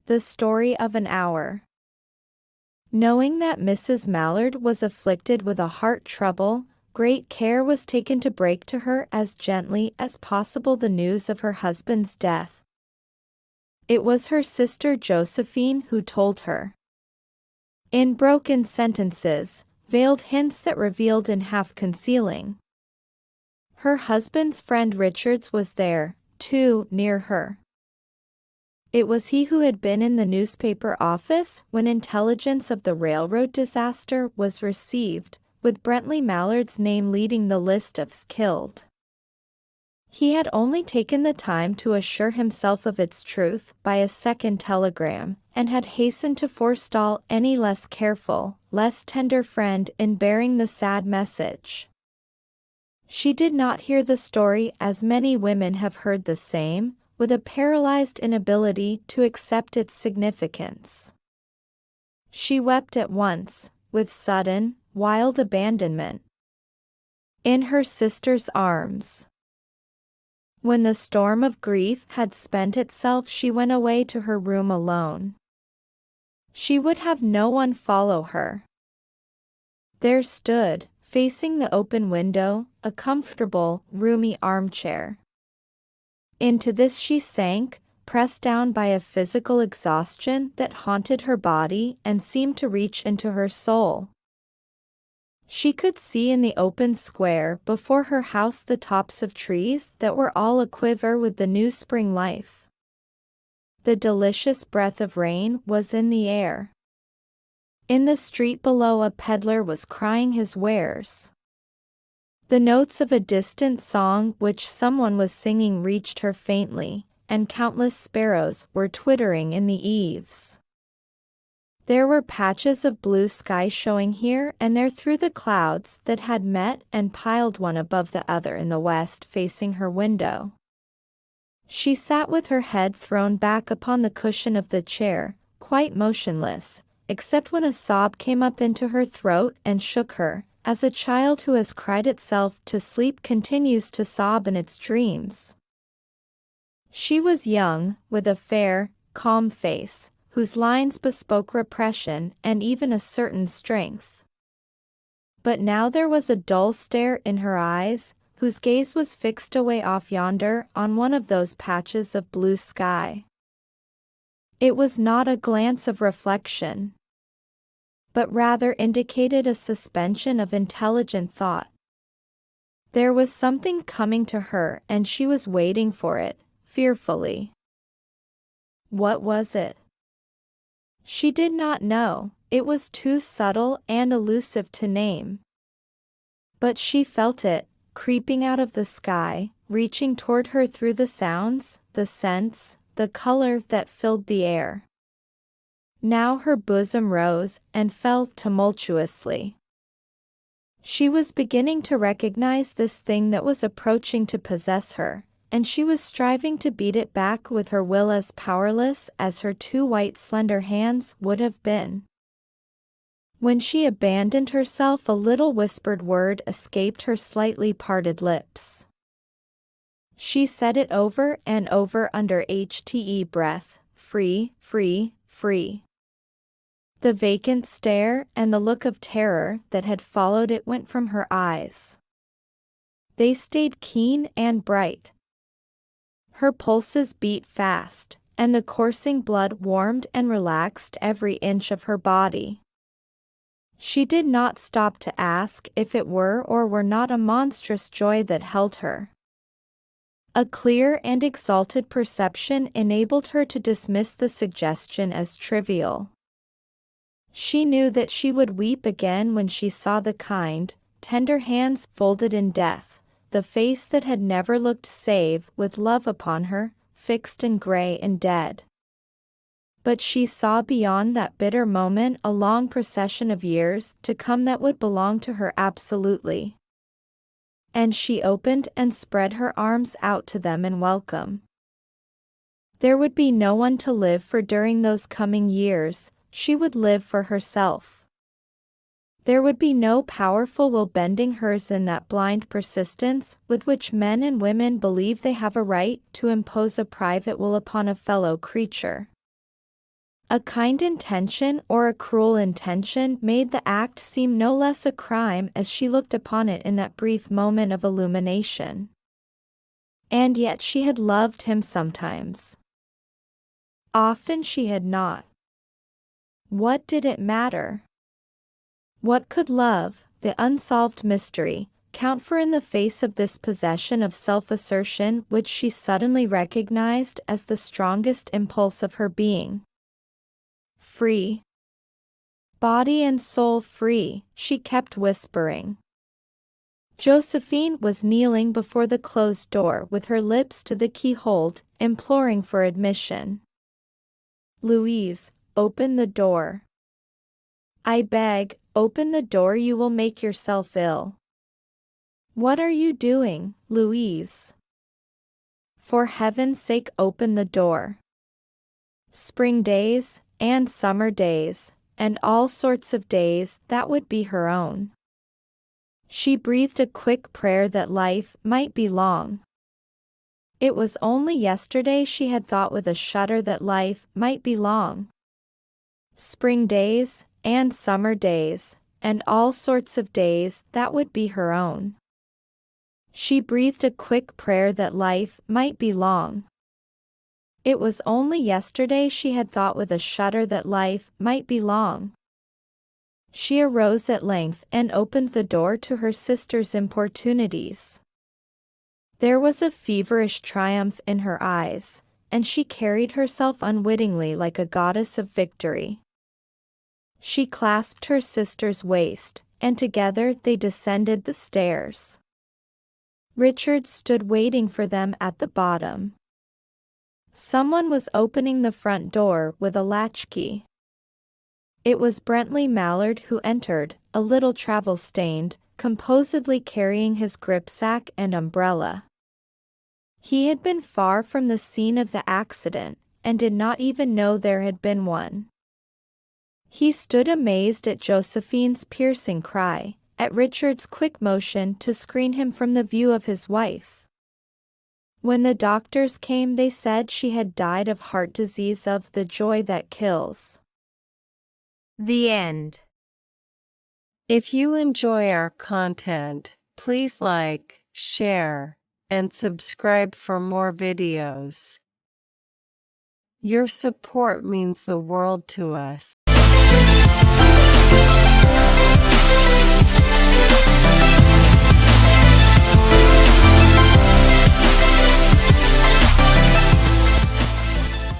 The Story of an Hour. Knowing that Mrs. Mallard was afflicted with a heart trouble, great care was taken to break to her as gently as possible the news of her husband's death. It was her sister Josephine who told her. In broken sentences, veiled hints that revealed in half-concealing. Her husband's friend Richards was there, too, near her. It was he who had been in the newspaper office when intelligence of the railroad disaster was received, with Brentley Mallard's name leading the list of killed. He had only taken the time to assure himself of its truth by a second telegram, and had hastened to forestall any less careful, less tender friend in bearing the sad message. She did not hear the story as many women have heard the same, with a paralyzed inability to accept its significance. She wept at once, with sudden, wild abandonment, in her sister's arms. When the storm of grief had spent itself, she went away to her room alone. She would have no one follow her. There stood, facing the open window, a comfortable, roomy armchair. Into this she sank, pressed down by a physical exhaustion that haunted her body and seemed to reach into her soul. She could see in the open square before her house the tops of trees that were all aquiver with the new spring life. The delicious breath of rain was in the air. In the street below, a peddler was crying his wares. The notes of a distant song which someone was singing reached her faintly, and countless sparrows were twittering in the eaves. There were patches of blue sky showing here and there through the clouds that had met and piled one above the other in the west facing her window. She sat with her head thrown back upon the cushion of the chair, quite motionless, except when a sob came up into her throat and shook her, as a child who has cried itself to sleep continues to sob in its dreams. She was young, with a fair, calm face, whose lines bespoke repression and even a certain strength. But now there was a dull stare in her eyes, whose gaze was fixed away off yonder on one of those patches of blue sky. It was not a glance of reflection, but rather indicated a suspension of intelligent thought. There was something coming to her and she was waiting for it, fearfully. What was it? She did not know, it was too subtle and elusive to name. But she felt it, creeping out of the sky, reaching toward her through the sounds, the scents, the color that filled the air. Now her bosom rose and fell tumultuously. She was beginning to recognize this thing that was approaching to possess her, and she was striving to beat it back with her will as powerless as her two white slender hands would have been. When she abandoned herself, a little whispered word escaped her slightly parted lips. She said it over and over under HTE breath, free, free, free. The vacant stare and the look of terror that had followed it went from her eyes. They stayed keen and bright. Her pulses beat fast, and the coursing blood warmed and relaxed every inch of her body. She did not stop to ask if it were or were not a monstrous joy that held her. A clear and exalted perception enabled her to dismiss the suggestion as trivial. She knew that she would weep again when she saw the kind, tender hands folded in death, the face that had never looked save with love upon her, fixed and gray and dead. But she saw beyond that bitter moment a long procession of years to come that would belong to her absolutely. And she opened and spread her arms out to them in welcome. There would be no one to live for during those coming years. She would live for herself. There would be no powerful will bending hers in that blind persistence with which men and women believe they have a right to impose a private will upon a fellow creature. A kind intention or a cruel intention made the act seem no less a crime as she looked upon it in that brief moment of illumination. And yet she had loved him sometimes. Often she had not. What did it matter? What could love, the unsolved mystery, count for in the face of this possession of self-assertion which she suddenly recognized as the strongest impulse of her being? Free. Body and soul free, she kept whispering. Josephine was kneeling before the closed door with her lips to the keyhole, imploring for admission. Louise, open the door. I beg, open the door, you will make yourself ill. What are you doing, Louise? For heaven's sake, open the door. Spring days, and summer days, and all sorts of days that would be her own. She breathed a quick prayer that life might be long. It was only yesterday she had thought with a shudder that life might be long. Spring days, and summer days, and all sorts of days that would be her own. She breathed a quick prayer that life might be long. It was only yesterday she had thought with a shudder that life might be long. She arose at length and opened the door to her sister's importunities. There was a feverish triumph in her eyes, and she carried herself unwittingly like a goddess of victory. She clasped her sister's waist, and together they descended the stairs. Richard stood waiting for them at the bottom. Someone was opening the front door with a latchkey. It was Bentley Mallard who entered, a little travel-stained, composedly carrying his gripsack and umbrella. He had been far from the scene of the accident, and did not even know there had been one. He stood amazed at Josephine's piercing cry, at Richard's quick motion to screen him from the view of his wife. When the doctors came, they said she had died of heart disease, of the joy that kills. The end. If you enjoy our content, please like, share, and subscribe for more videos. Your support means the world to us.